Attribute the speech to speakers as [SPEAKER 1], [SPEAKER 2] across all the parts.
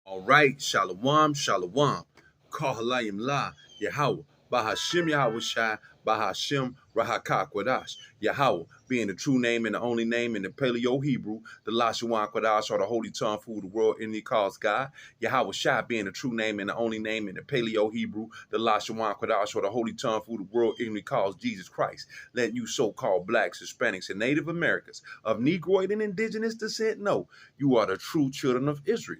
[SPEAKER 1] All right, Shalom, Shalom. Kahalayim La, Yahweh, Bahashim Yahweh Shai, Bahashim Rahaka Kwadash. Yahweh, being the true name and the only name in the Paleo Hebrew, the Lashawan Kwadash, or the holy tongue for who the world in calls God. Yahweh Shai, being the true name and the only name in the Paleo Hebrew, the Lashawan Kwadash, or the holy tongue for who the world in calls Jesus Christ. Letting you so-called blacks, Hispanics, and Native Americans of Negroid and indigenous descent know you are the true children of Israel.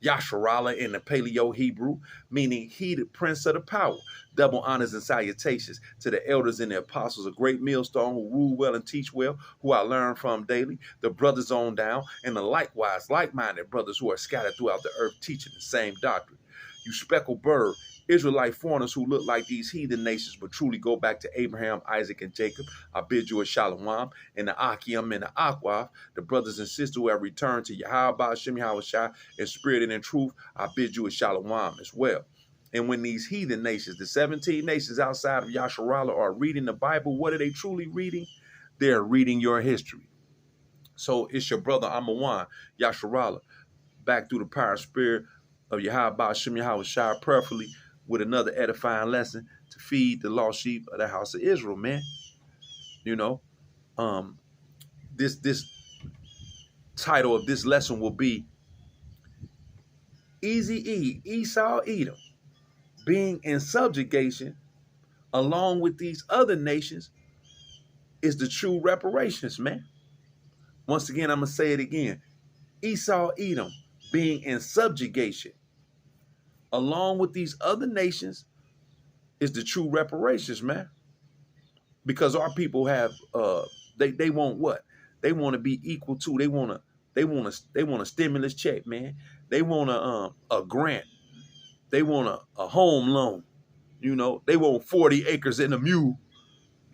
[SPEAKER 1] Yasharala in the Paleo Hebrew, meaning he the prince of the power. Double honors and salutations to the elders and the apostles, a great millstone who rule well and teach well, who I learn from daily, the brothers on down, and the likewise like-minded brothers who are scattered throughout the earth teaching the same doctrine. You speckled bird, Israelite foreigners who look like these heathen nations but truly go back to Abraham, Isaac, and Jacob. I bid you a shalom, and the Akim and the Aquaf, the brothers and sisters who have returned to Yahweh, Shem Yahweh Shai, in spirit and in truth. I bid you a shalom as well. And when these heathen nations, the 17 nations outside of Yasharallah, are reading the Bible, what are they truly reading? They're reading your history. So it's your brother Amawan, Yasharallah, back through the power and spirit of Yahweh, Shem Yahweh Shai, prayerfully, with another edifying lesson to feed the lost sheep of the house of Israel, man. You know, this title of this lesson will be Easy E, Esau Edom, being in subjugation along with these other nations is the true reparations, man. Once again, I'm going to say it again. Esau Edom, being in subjugation along with these other nations is the true reparations, man. Because our people have they want what? They want to be equal to, they want a stimulus check, man. They want a grant. They want a home loan. You know, they want 40 acres and a mule.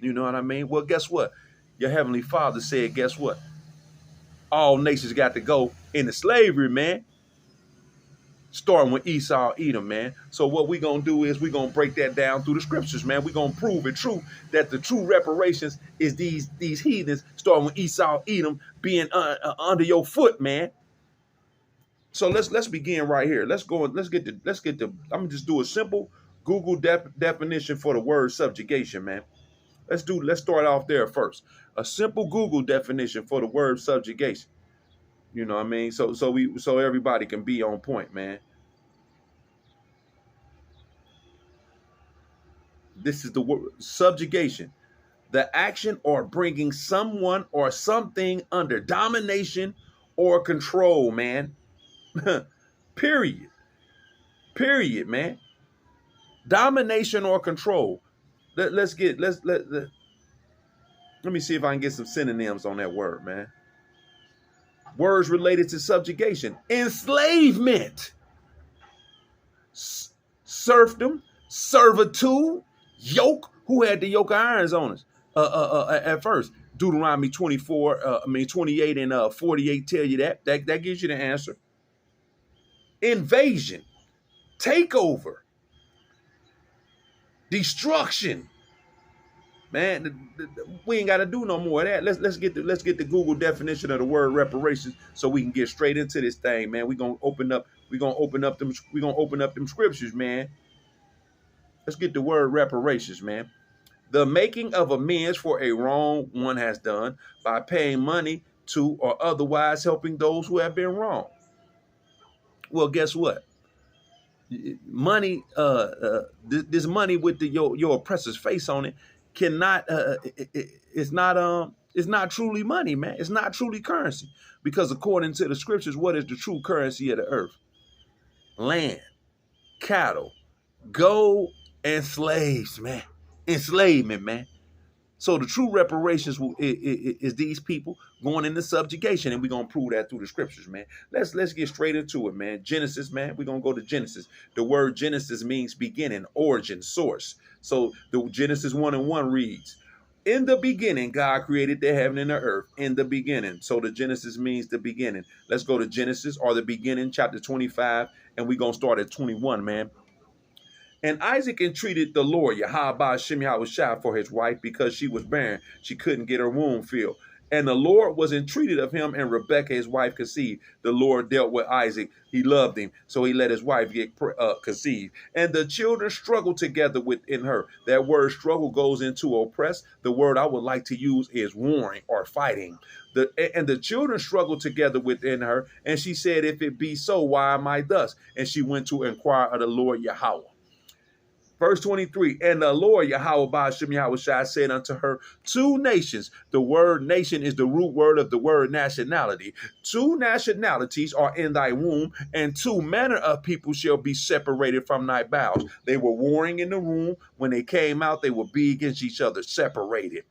[SPEAKER 1] You know what I mean? Well, guess what? Your heavenly Father said, guess what? All nations got to go into slavery, man. Starting with Esau, Edom, man. So what we're going to do is we're going to break that down through the scriptures, man. We're going to prove it true that the true reparations is these heathens, starting with Esau, Edom, being under your foot, man. So let's begin right here. Let's get the. I'm gonna just do a simple Google definition for the word subjugation, man. Let's start off there first. A simple Google definition for the word subjugation. You know what I mean? So everybody can be on point, man. This is the word subjugation. The action or bringing someone or something under domination or control, man. Period, man. Domination or control. Let me see if I can get some synonyms on that word, man. Words related to subjugation: enslavement, serfdom, servitude, yoke. Who had the yoke of irons on us at first? Deuteronomy 28 and 48 tell you that gives you the answer. Invasion, takeover, destruction. Man, we ain't got to do no more of that. Let's get the Google definition of the word reparations so we can get straight into this thing, man. We're gonna open up them scriptures, man. Let's get the word reparations, man. The making of amends for a wrong one has done by paying money to or otherwise helping those who have been wronged. Well, guess what? Money, this money with your oppressor's face on it cannot. It's not truly money, man. It's not truly currency, because according to the scriptures, what is the true currency of the earth? Land, cattle, gold, and slaves, man. Enslavement, man. So the true reparations is these people going into subjugation, and we're going to prove that through the scriptures, man. Let's get straight into it, man. Genesis, man. We're going to go to Genesis. The word Genesis means beginning, origin, source. So the Genesis 1:1 reads, in the beginning, God created the heaven and the earth. In the beginning. So the Genesis means the beginning. Let's go to Genesis, or the beginning, chapter 25, and we're going to start at 21, man. And Isaac entreated the Lord, Yahweh Shem Yahweh Shai, for his wife because she was barren. She couldn't get her womb filled. And the Lord was entreated of him, and Rebekah, his wife, conceived. The Lord dealt with Isaac. He loved him, so he let his wife get conceived. And the children struggled together within her. That word struggle goes into oppress. The word I would like to use is warring or fighting. And the children struggled together within her. And she said, if it be so, why am I thus? And she went to inquire of the Lord Yahweh. Verse 23, and the Lord Yahweh Ba'ashem Yahushai said unto her, two nations. The word nation is the root word of the word nationality. Two nationalities are in thy womb, and two manner of people shall be separated from thy bowels. They were warring in the womb. When they came out, they would be against each other, separated.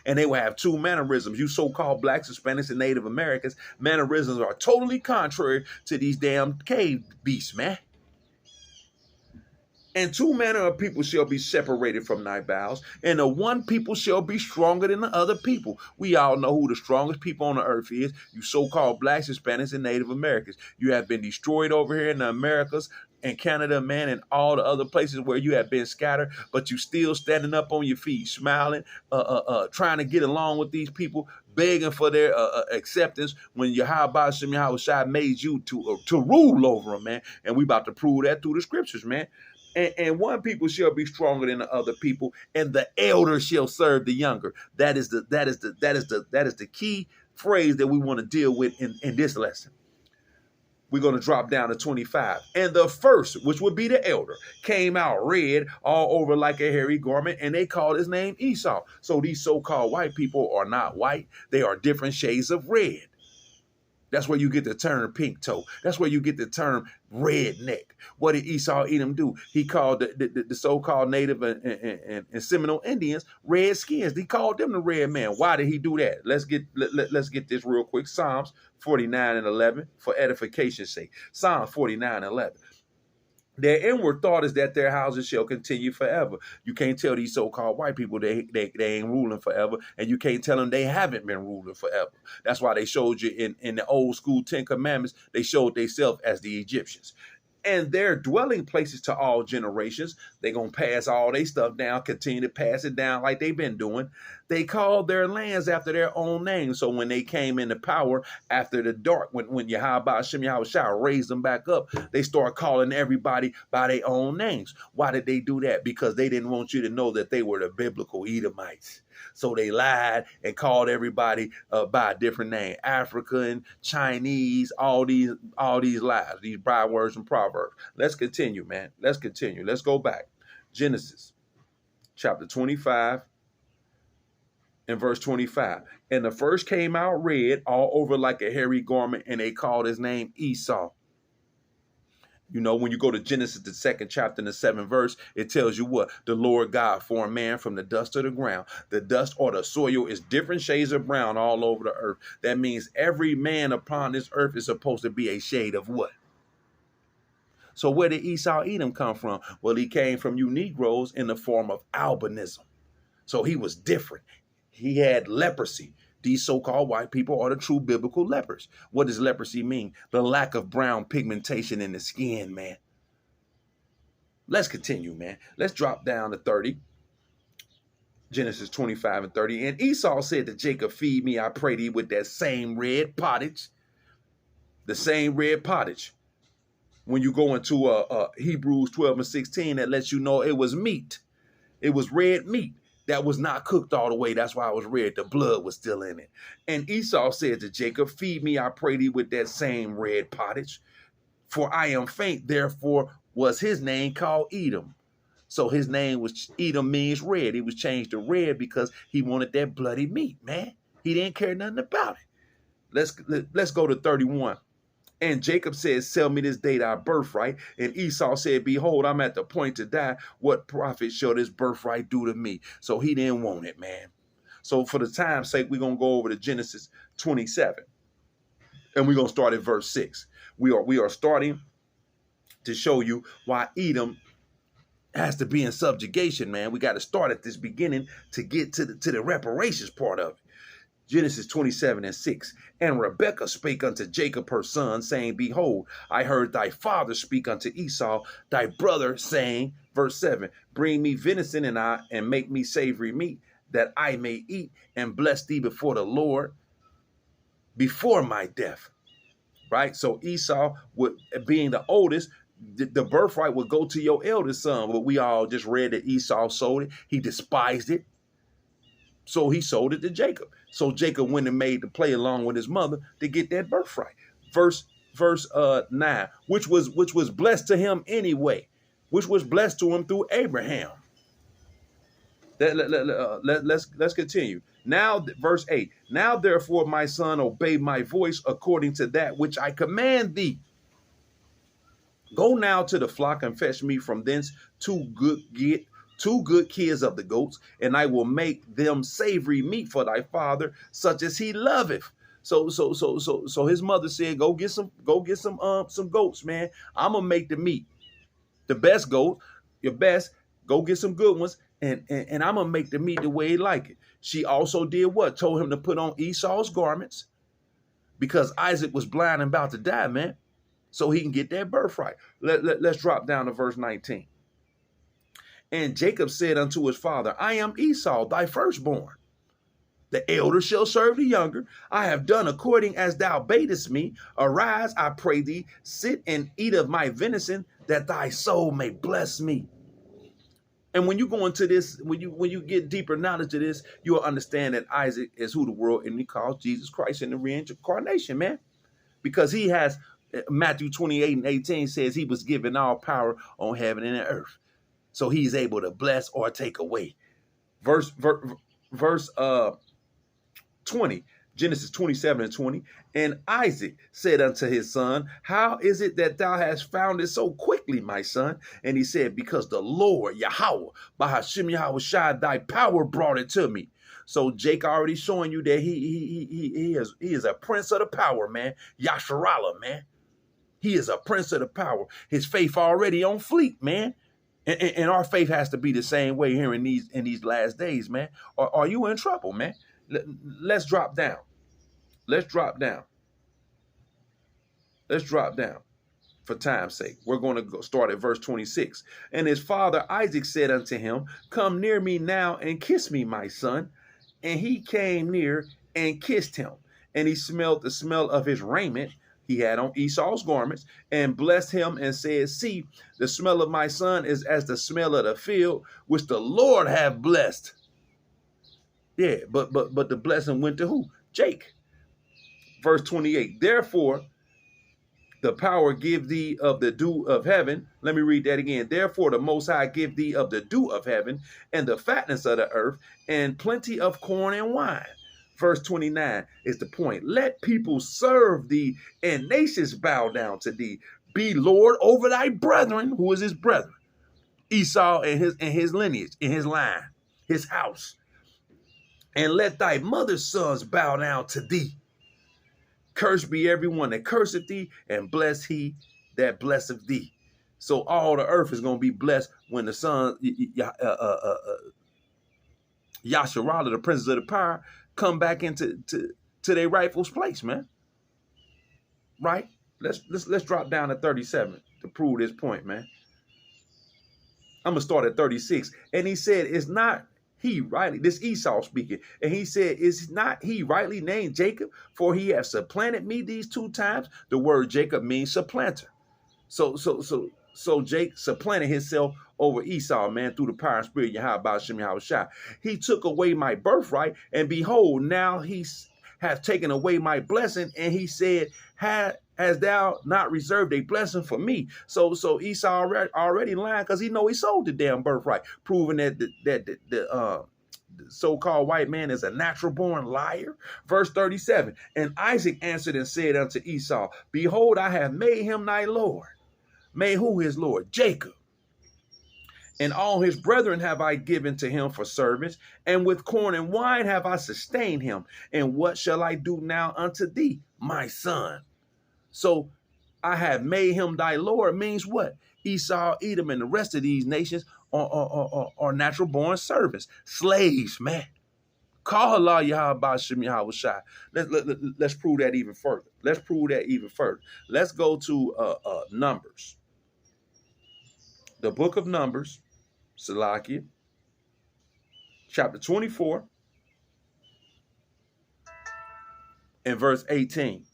[SPEAKER 1] And they will have two mannerisms. You so-called blacks, Hispanics, and Native Americans, mannerisms are totally contrary to these damn cave beasts, man. And two manner of people shall be separated from thy bowels, and the one people shall be stronger than the other people. We all know who the strongest people on the earth is. You so-called blacks, Hispanics, and Native Americans. You have been destroyed over here in the Americas and Canada, man, and all the other places where you have been scattered, but you still standing up on your feet, smiling, trying to get along with these people, begging for their acceptance when Yahweh Shai made you to rule over them, man. And we about to prove that through the scriptures, man. And one people shall be stronger than the other people, and the elder shall serve the younger. That is the key phrase that we want to deal with in this lesson. We're going to drop down to 25. And the first, which would be the elder, came out red all over like a hairy garment, and they called his name Esau. So these so-called white people are not white. They are different shades of red. That's where you get the term pink toe. That's where you get the term redneck. What did Esau Edom do? He called the so-called Native and Seminole Indians redskins. He called them the red man. Why did he do that? Let's get this real quick. Psalms 49 and 11 for edification's sake. Psalms 49 and 11. Their inward thought is that their houses shall continue forever. You can't tell these so-called white people they ain't ruling forever, and you can't tell them they haven't been ruling forever. That's why they showed you in the old school 10 Commandments, they showed themselves as the Egyptians. And their dwelling places to all generations. They're going to pass all their stuff down, continue to pass it down like they've been doing. They called their lands after their own names. So when they came into power after the dark, when Yahweh Hashem Yahushua raised them back up, they start calling everybody by their own names. Why did they do that? Because they didn't want you to know that they were the biblical Edomites. So they lied and called everybody by a different name. African, Chinese, all these lies, these bywords and proverbs. Let's continue, man. Let's continue. Let's go back. Genesis chapter 25 and verse 25. And the first came out red all over like a hairy garment, and they called his name Esau. You know, when you go to Genesis, the second chapter and the 7th verse, it tells you what? The Lord God formed man from the dust of the ground. The dust or the soil is different shades of brown all over the earth. That means every man upon this earth is supposed to be a shade of what? So where did Esau Edom come from? Well, he came from you Negroes in the form of albinism. So he was different. He had leprosy. These so-called white people are the true biblical lepers. What does leprosy mean? The lack of brown pigmentation in the skin, man. Let's continue, man. Let's drop down to 30. Genesis 25 and 30. And Esau said to Jacob, feed me, I pray thee, with that same red pottage. The same red pottage. When you go into Hebrews 12 and 16, that lets you know it was meat. It was red meat. That was not cooked all the way. That's why it was red. The blood was still in it. And Esau said to Jacob, feed me, I pray thee, with that same red pottage. For I am faint, therefore was his name called Edom. So his name was, Edom means red. He was changed to red because he wanted that bloody meat, man. He didn't care nothing about it. Let's go to 31. And Jacob said, sell me this day thy birthright. And Esau said, behold, I'm at the point to die. What profit shall this birthright do to me? So he didn't want it, man. So for the time's sake, we're going to go over to Genesis 27. And we're going to start at verse 6. We are starting to show you why Edom has to be in subjugation, man. We got to start at this beginning to get to the reparations part of it. Genesis 27 and 6. And Rebekah spake unto Jacob her son, saying, behold, I heard thy father speak unto Esau, thy brother, saying, verse 7, bring me venison and make me savory meat, that I may eat and bless thee before the Lord before my death. Right? So Esau, being the oldest, the birthright would go to your eldest son. But we all just read that Esau sold it. He despised it. So he sold it to Jacob. So Jacob went and made the play along with his mother to get that birthright. Verse 9, which was blessed to him anyway, which was blessed to him through Abraham. Let's continue. Now, verse 8. Now, therefore, my son, obey my voice according to that which I command thee. Go now to the flock and fetch me from thence two good kids of the goats, and I will make them savory meat for thy father, such as he loveth. So his mother said, go get some goats, man. I'm gonna make the meat, the best goat, your best. Go get some good ones, and I'm gonna make the meat the way he like it. She also did what? Told him to put on Esau's garments, because Isaac was blind and about to die, man, so he can get that birthright. Let's drop down to verse 19. And Jacob said unto his father, I am Esau, thy firstborn. The elder shall serve the younger. I have done according as thou badest me. Arise, I pray thee, sit and eat of my venison, that thy soul may bless me. And when you go into this, when you get deeper knowledge of this, you'll understand that Isaac is who the world and he calls Jesus Christ in the reincarnation, man. Because he has, Matthew 28:18 says he was given all power on heaven and earth. So he's able to bless or take away. Verse 20, Genesis 27:20. And Isaac said unto his son, how is it that thou hast found it so quickly, my son? And he said, because the Lord, Yahweh, Bahashim Yahushai, thy power brought it to me. So Jake already showing you that he is a prince of the power, man. Yasharallah, man. He is a prince of the power. His faith already on fleek, man. And our faith has to be the same way here in these last days, man. Or are you in trouble, man? Let's drop down. Let's drop down. Let's drop down for time's sake. We're going to go start at verse 26. And his father Isaac said unto him, come near me now and kiss me, my son. And he came near and kissed him. And he smelled the smell of his raiment. He had on Esau's garments, and blessed him and said, see, the smell of my son is as the smell of the field, which the Lord have blessed. Yeah, but the blessing went to who? Jake. Verse 28, therefore, the power give thee of the dew of heaven. Let me read that again. Therefore, the Most High give thee of the dew of heaven, and the fatness of the earth, and plenty of corn and wine. Verse 29 is the point. Let people serve thee, and nations bow down to thee. Be Lord over thy brethren. Who is his brethren? Esau and his lineage, in his line, his house. And let thy mother's sons bow down to thee. Cursed be everyone that curseth thee, and bless he that blesseth thee. So all the earth is going to be blessed when the son, Yasharallah, the princes of the power, come back into their rightful place, man. Right? Let's drop down to 37 to prove this point, man. I'm gonna start at 36. And he said, "Is not he rightly?" This Esau speaking, and he said, "Is not he rightly named Jacob? For he has supplanted me these two times." The word Jacob means supplanter. So Jake supplanted himself over Esau, man, through the power and spirit Yahweh Shem Yahushua. He took away my birthright, and behold, now he hath taken away my blessing. And he said, has thou not reserved a blessing for me? So Esau already lying, because he know he sold the damn birthright, proving that the so-called white man is a natural born liar. Verse 37, and Isaac answered and said unto Esau, behold, I have made him thy Lord. Made who his Lord? Jacob. And all his brethren have I given to him for servants, and with corn and wine have I sustained him. And what shall I do now unto thee, my son? So I have made him thy Lord means what? Esau, Edom, and the rest of these nations are natural born servants, slaves, man. Call Allah Yahweh Shem Yahushai. Let's prove that even further. Let's go to Numbers. The book of Numbers, Salakia, chapter 24 and verse 18.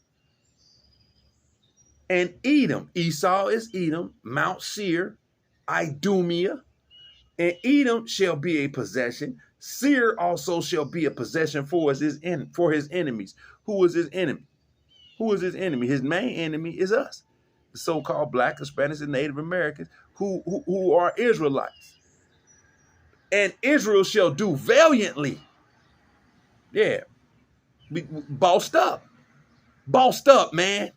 [SPEAKER 1] And Edom, Esau is Edom, Mount Seir, Idumea, and Edom shall be a possession. Seir also shall be a possession for his enemies. Who is his enemy? Who is his enemy? His main enemy is us, the so-called Black, Hispanics, and Native Americans who are Israelites. And Israel shall do valiantly. Yeah. Bossed up, man.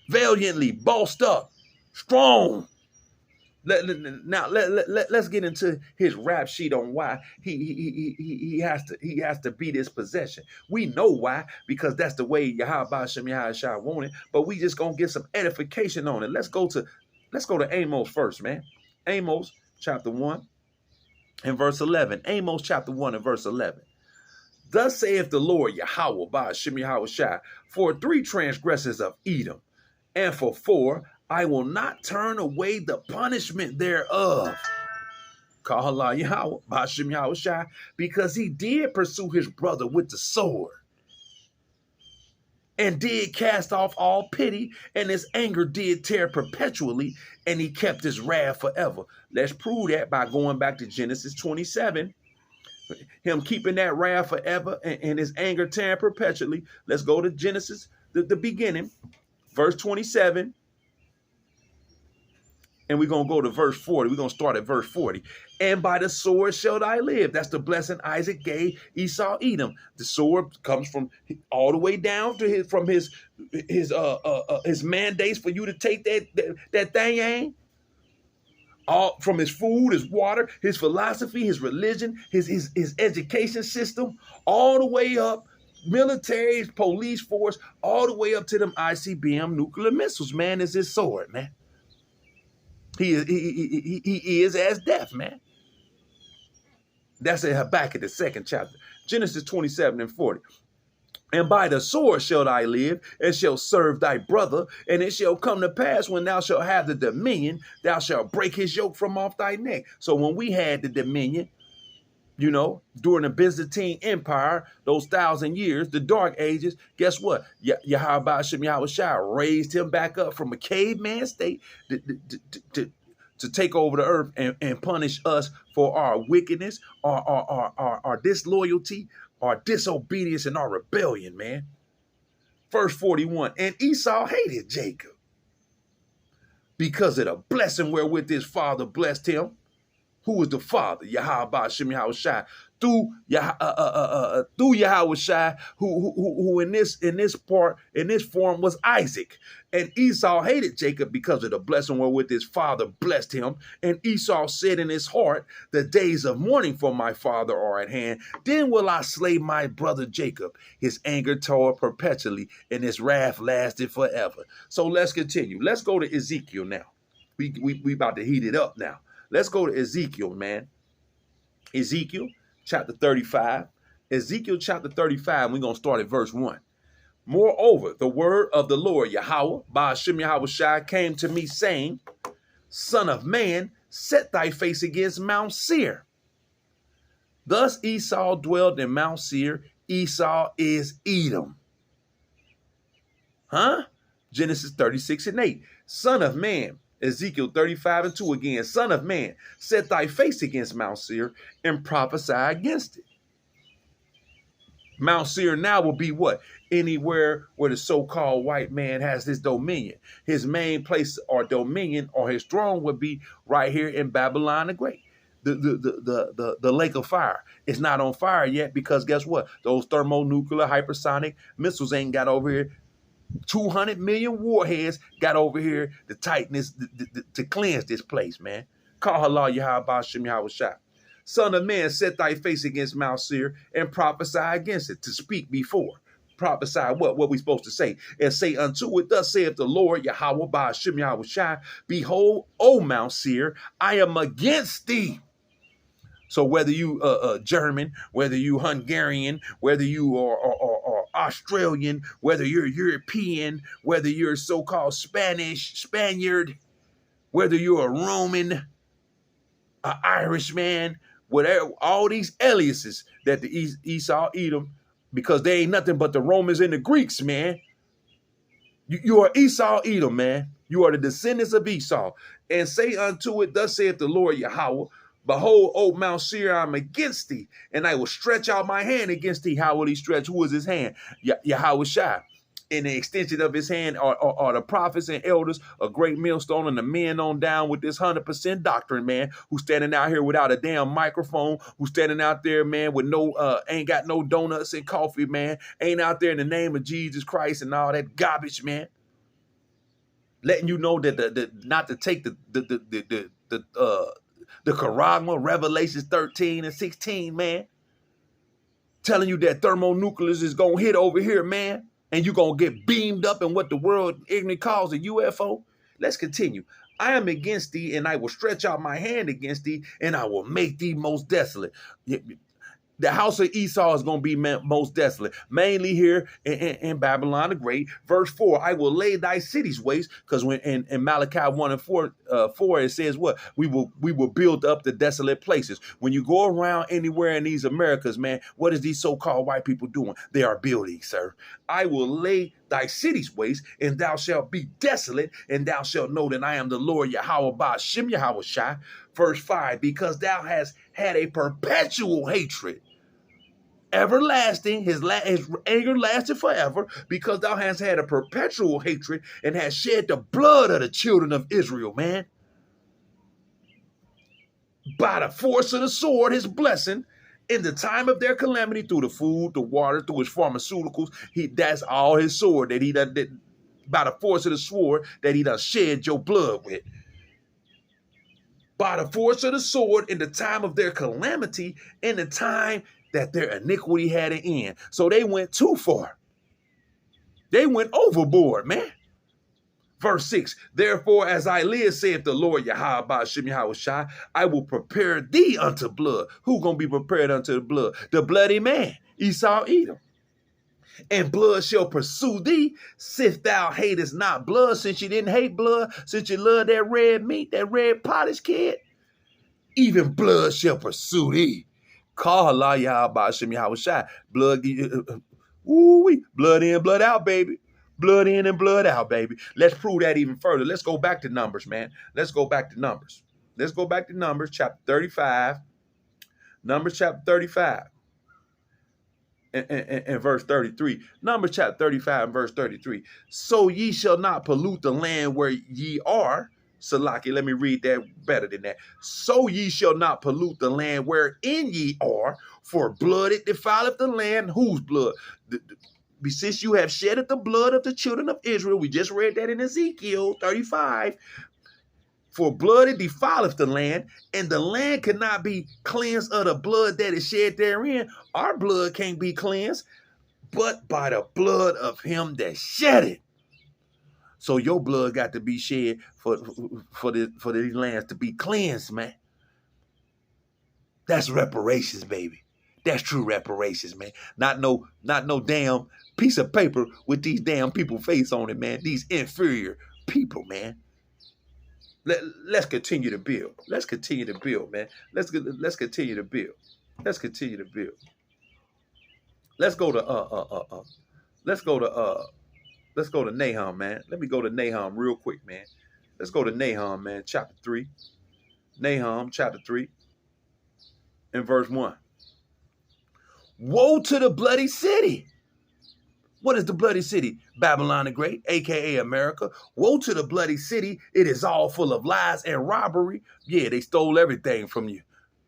[SPEAKER 1] Valiantly, bossed up, strong. Let's get into his rap sheet on why he has to be this possession. We know why, because that's the way Yahweh Shem Yahweh wanted. But we just gonna get some edification on it. Let's go to Amos first, man. Amos chapter 1 and verse 11. Amos chapter 1 and verse 11. Thus saith the Lord Yahweh by Shem Yahweh, for 3 transgressors of Edom, and for 4 I will not turn away the punishment thereof. Kahala Yahweh, Bashem Yahweh, because he did pursue his brother with the sword, and did cast off all pity, and his anger did tear perpetually, and he kept his wrath forever. Let's prove that by going back to Genesis 27. Him keeping that wrath forever and his anger tearing perpetually. Let's go to Genesis, the beginning, verse 27. And we're going to go to verse 40. We're going to start at verse 40. And by the sword shall I live. That's the blessing Isaac gave Esau, Edom. The sword comes from all the way down to his mandates for you to take that thing, ain't? All from his food, his water, his philosophy, his religion, his education system, all the way up, military, police force, all the way up to them ICBM nuclear missiles. Man, is his sword, man. He is as death, man. That's in Habakkuk, the 2nd chapter. Genesis 27 and 40. And by the sword shalt I live, and shall serve thy brother, and it shall come to pass when thou shalt have the dominion, thou shalt break his yoke from off thy neck. So when we had the dominion, you know, during the Byzantine Empire, those 1,000 years, the Dark Ages, guess what? Yahweh Shem Yahweh raised him back up from a caveman state to take over the earth and punish us for our wickedness, our disloyalty, our disobedience, and our rebellion, man. Verse 41, and Esau hated Jacob because of the blessing wherewith his father blessed him. Who was the father? Yahweh Shem Yahweh through Yahweh Shai, who in this form was Isaac. And Esau hated Jacob because of the blessing wherewith his father blessed him. And Esau said in his heart, the days of mourning for my father are at hand. Then will I slay my brother Jacob. His anger tore perpetually, and his wrath lasted forever. So let's continue. Let's go to Ezekiel now. We about to heat it up now. Let's go to Ezekiel, man. Ezekiel chapter 35. Ezekiel chapter 35, we're going to start at verse 1. Moreover, the word of the Lord Yahweh, by Shem Yahweh Shai, came to me, saying, Son of man, set thy face against Mount Seir. Thus Esau dwelled in Mount Seir. Esau is Edom. Genesis 36 and 8. Son of man, Ezekiel 35 and 2 again. Son of man, set thy face against Mount Seir and prophesy against it. Mount Seir now will be what? Anywhere where the so-called white man has his dominion. His main place or dominion or his throne would be right here in Babylon the Great. The lake of fire. It's not on fire yet because guess what? Those thermonuclear hypersonic missiles ain't got over here. 200 million warheads got over here to tighten this, to cleanse this place, man. Call halal Yahweh Shem Yahweh Shai. Son of man, set thy face against Mount Seir and prophesy against it, to speak before. Prophesy what? What we supposed to say? And say unto it, thus saith the Lord Yahweh by Shem Yahweh Shai, behold, O Mount Seir, I am against thee. So whether you German, whether you Hungarian, whether you are Australian, whether you're European, whether you're so-called Spaniard, whether you're a Roman, an Irishman, whatever, all these aliases that the Esau, Edom, because they ain't nothing but the Romans and the Greeks, man. You are Esau, Edom, man. You are the descendants of Esau. And say unto it, thus saith the Lord Yahweh, behold, O Mount Seir, I'm against thee, and I will stretch out my hand against thee. How will he stretch? Who is his hand? Yahweh Shai. In the extension of his hand are the prophets and elders, a great millstone, and the men on down with this 100% doctrine, man, who's standing out here without a damn microphone, who's standing out there, man, with no, ain't got no donuts and coffee, man, ain't out there in the name of Jesus Christ and all that garbage, man. Letting you know that not to take the Charagma, Revelations 13 and 16, man. Telling you that thermonucleus is gonna hit over here, man, and you're gonna get beamed up in what the world ignorantly calls a UFO. Let's continue. I am against thee, and I will stretch out my hand against thee, and I will make thee most desolate. The house of Esau is going to be most desolate, mainly here in Babylon the Great. Verse 4, I will lay thy cities waste, because when in Malachi 1 and 4, it says what? We will build up the desolate places. When you go around anywhere in these Americas, man, what is these so-called white people doing? They are building, sir. I will lay thy cities waste, and thou shalt be desolate, and thou shalt know that I am the Lord Yahweh Ba'ashem Yahweh Shai. Verse 5, because thou hast had a perpetual hatred, everlasting, his anger lasted forever, because thou hast had a perpetual hatred and hast shed the blood of the children of Israel, man. By the force of the sword, his blessing, in the time of their calamity, through the food, the water, through his pharmaceuticals, that's all his sword that he done did, by the force of the sword that he done shed your blood with. By the force of the sword, in the time of their calamity, in the time that their iniquity had an end. So they went too far. They went overboard, man. Verse 6, therefore, as I live, saith the Lord Yahweh Ba'ashem Yahweh Shai, I will prepare thee unto blood. Who gonna be prepared unto the blood? The bloody man, Esau, Edom. And blood shall pursue thee, since thou hatest not blood, since you didn't hate blood, since you love that red meat, that red pottage, kid. Even blood shall pursue thee. Call Allah Yahweh Ba'ashem Yahweh Shai. Blood, blood in, blood out, baby. Blood in and blood out, baby. Let's prove that even further. Let's go back to Numbers, man. Let's go back to Numbers. Let's go back to Numbers, chapter 35. Numbers, chapter 35. And verse 33. Numbers, chapter 35 and verse 33. So ye shall not pollute the land where ye are. Salaki, let me read that better than that. So ye shall not pollute the land wherein ye are, for blood it defileth the land. Whose blood? Since you have shedded the blood of the children of Israel, we just read that in Ezekiel 35. For blood it defileth the land, and the land cannot be cleansed of the blood that is shed therein. Our blood can't be cleansed, but by the blood of him that shed it. So your blood got to be shed for these lands to be cleansed, man. That's reparations, baby. That's true reparations, man. Not no damn piece of paper with these damn people face on it, man. These inferior people, man. Let's continue to build. Let's continue to build, man. Let's continue to build. Let's continue to build. Let's go to Nahum, man. Let me go to Nahum real quick, man. Let's go to Nahum, man, chapter 3. Nahum, chapter 3, and verse 1. Woe to the bloody city. What is the bloody city? Babylon the Great, a.k.a. America. Woe to the bloody city. It is all full of lies and robbery. Yeah, they stole everything from you.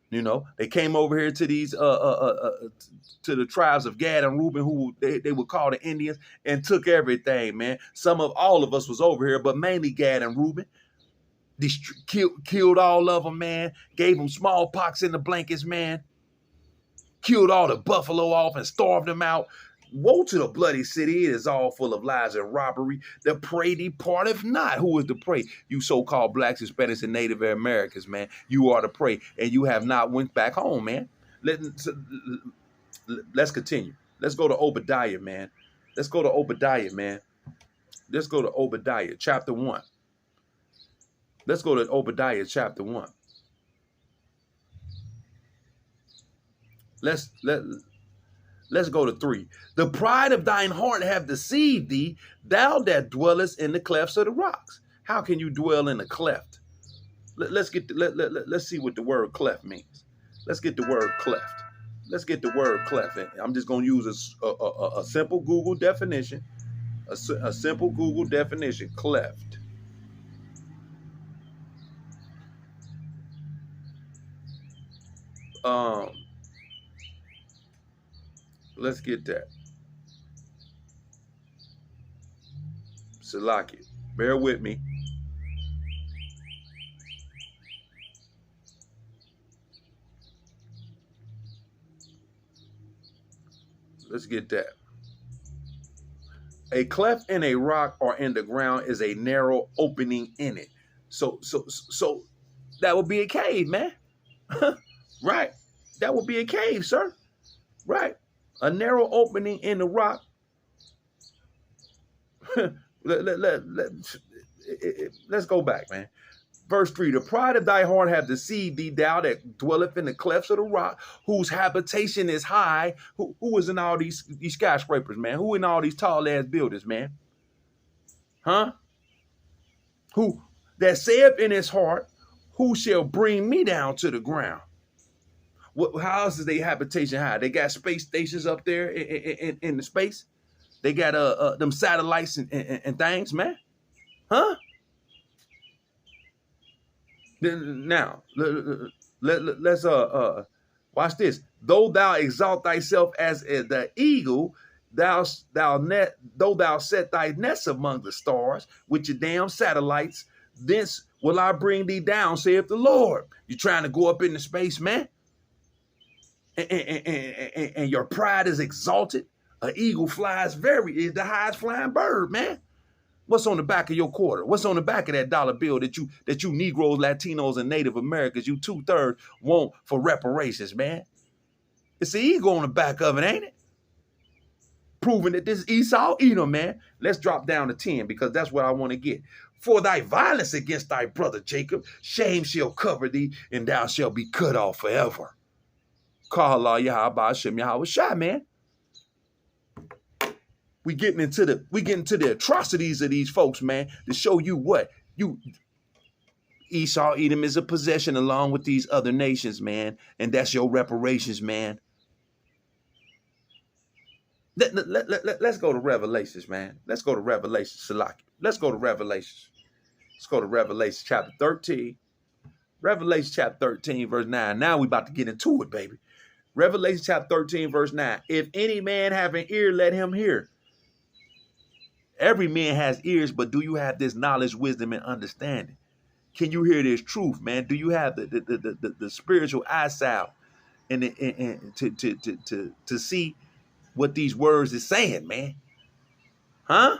[SPEAKER 1] You know, they came over here to these to the tribes of Gad and Reuben, who they would call the Indians, and took everything, man. All of us was over here, but mainly Gad and Reuben. They killed all of them, man. Gave them smallpox in the blankets, man. Killed all the buffalo off and starved them out. Woe to the bloody city. It is all full of lies and robbery. The prey departeth not. Who is the prey? You so-called blacks, Hispanics, and Native Americans, man. You are the prey, and you have not went back home, man. Let's continue. Let's go to Obadiah, man. Let's go to Obadiah, man. Let's go to Obadiah, chapter 1. Let's go to Obadiah, chapter 1. Let's go to 3. The pride of thine heart have deceived thee, thou that dwellest in the clefts of the rocks. How can you dwell in a cleft? Let's see what the word cleft means. Let's get the word cleft. Let's get the word cleft. I'm just going to use a simple Google definition. A simple Google definition. Cleft. Let's get that. Salaki. Bear with me. Let's get that. A cleft in a rock or in the ground is a narrow opening in it. So that would be a cave, man. Right. That would be a cave, sir. Right. A narrow opening in the rock. Let's go back, man. Verse 3, the pride of thy heart hath deceived thee, thou that dwelleth in the clefts of the rock, whose habitation is high. Who is in all these skyscrapers, man? Who in all these tall ass buildings, man? Huh? Who that saith in his heart, who shall bring me down to the ground? How else is their habitation high? They got space stations up there in the space. They got them satellites and things, man. Huh? Now, let's watch this. Though thou exalt thyself as the eagle, though thou set thy nest among the stars with your damn satellites, thence will I bring thee down, saith the Lord. You're trying to go up into space, man, and your pride is exalted. An eagle is the highest flying bird, man. What's on the back of your quarter? What's on the back of that dollar bill that you Negroes, Latinos, and Native Americans, you 2/3 want for reparations, man? It's the eagle on the back of it, ain't it? Proving that this is Esau, Edom, man. Let's drop down to 10 because that's what I want to get. For thy violence against thy brother Jacob, shame shall cover thee, and thou shalt be cut off forever. Kahala Yahaba Shem Yahweh, man. We getting into the atrocities of these folks, man, to show you what Esau, Edom is a possession along with these other nations, man, and that's your reparations, man. Let's go to Revelations, man. Let's go to Revelations, Salaki. Let's go to Revelations. Let's go to Revelation chapter 13. Revelation chapter 13, verse 9. Now we about to get into it, baby. Revelation chapter 13, verse 9. If any man have an ear, let him hear. Every man has ears, but do you have this knowledge, wisdom, and understanding? Can you hear this truth, man? Do you have the spiritual eyesight and to see what these words is saying, man? Huh?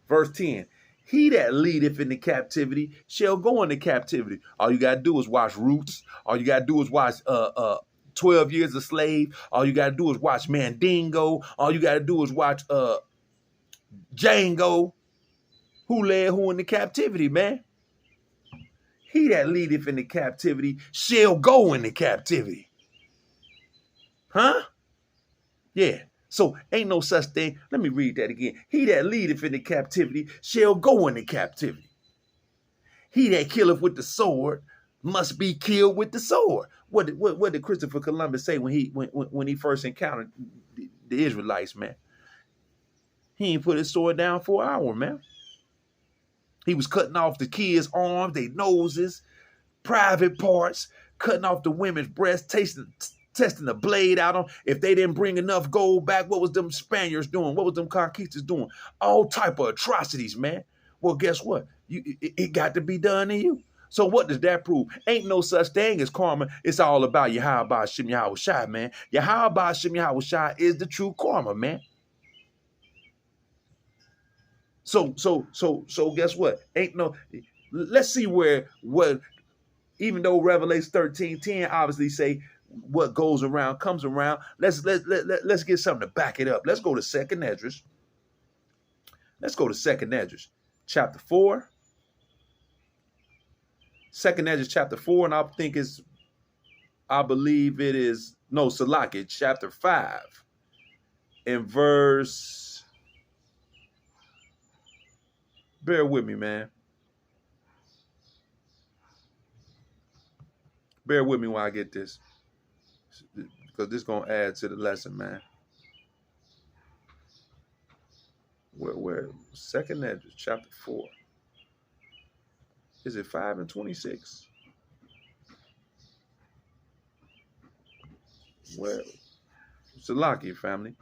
[SPEAKER 1] Verse 10. He that leadeth into captivity shall go into captivity. All you got to do is watch Roots. All you got to do is watch 12 Years a Slave. All you got to do is watch Mandingo. All you got to do is watch Django. Who led who into captivity, man? He that leadeth into captivity shall go into captivity. Huh? Yeah. So ain't no such thing. Let me read that again. He that leadeth into captivity shall go into captivity. He that killeth with the sword must be killed with the sword. What did Christopher Columbus say when he first encountered the Israelites, man? He ain't put his sword down for an hour, man. He was cutting off the kids' arms, their noses, private parts, cutting off the women's breasts, testing the blade out on. If they didn't bring enough gold back, what was them Spaniards doing? What was them conquistadors doing? All type of atrocities, man. Well, guess what? It got to be done to you. So what does that prove? Ain't no such thing as karma. It's all about Yahweh Shem Yahweh Shai, man. Yahweh Shem Yahweh Shai is the true karma, man. So guess what? Ain't no. Let's see what even though Revelation 13:10 obviously say what goes around comes around. Let's get something to back it up. Let's go to Second Esdras. Let's go to Second Esdras, chapter 4. Second Esdras chapter 4, and I think it's I believe it is, no, Salaki, chapter 5, in verse, bear with me, man. Bear with me while I get this, because this is going to add to the lesson, man. Where second Ezra, chapter 4. Is it 5 and 26? Well, Salaki, family.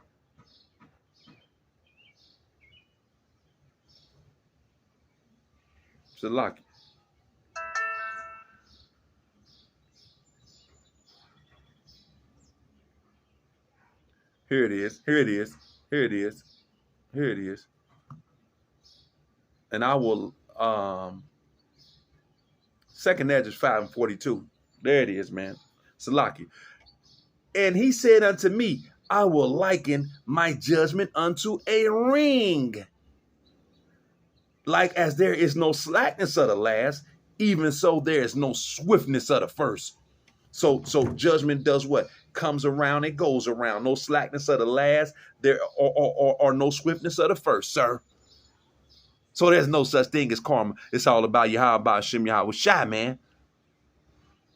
[SPEAKER 1] Salaki. Here it is. Here it is. Here it is. Here it is. And I will, second Ezra 5 and 42. There it is, man. Salaki. And he said unto me, I will liken my judgment unto a ring. Like as there is no slackness of the last, even so there is no swiftness of the first. So judgment does what? Comes around, it goes around. No slackness of the last, there or no swiftness of the first, sir. So there's no such thing as karma. It's all about Yahweh Shem Yahweh Shai, man.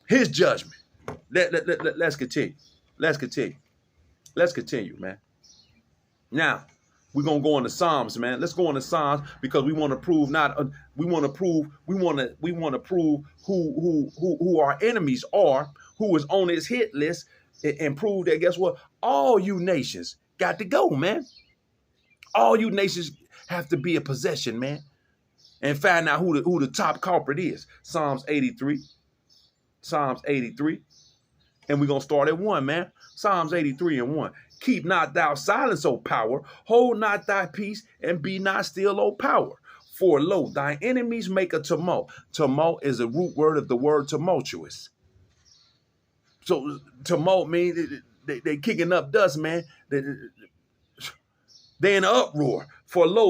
[SPEAKER 1] His judgment. Let's continue. Let's continue. Let's continue, man. Now, we're gonna go into Psalms, man. Let's go into Psalms because we want to prove who our enemies are, who is on his hit list, and prove that guess what? All you nations got to go, man. All you nations have to be a possession, man. And find out who the top culprit is. Psalms 83. Psalms 83. And we're going to start at 1, man. Psalms 83 and 1. Keep not thou silence, O power. Hold not thy peace, and be not still, O power. For lo, thy enemies make a tumult. Tumult is a root word of the word tumultuous. So tumult means they kicking up dust, man. They in an uproar. For lo,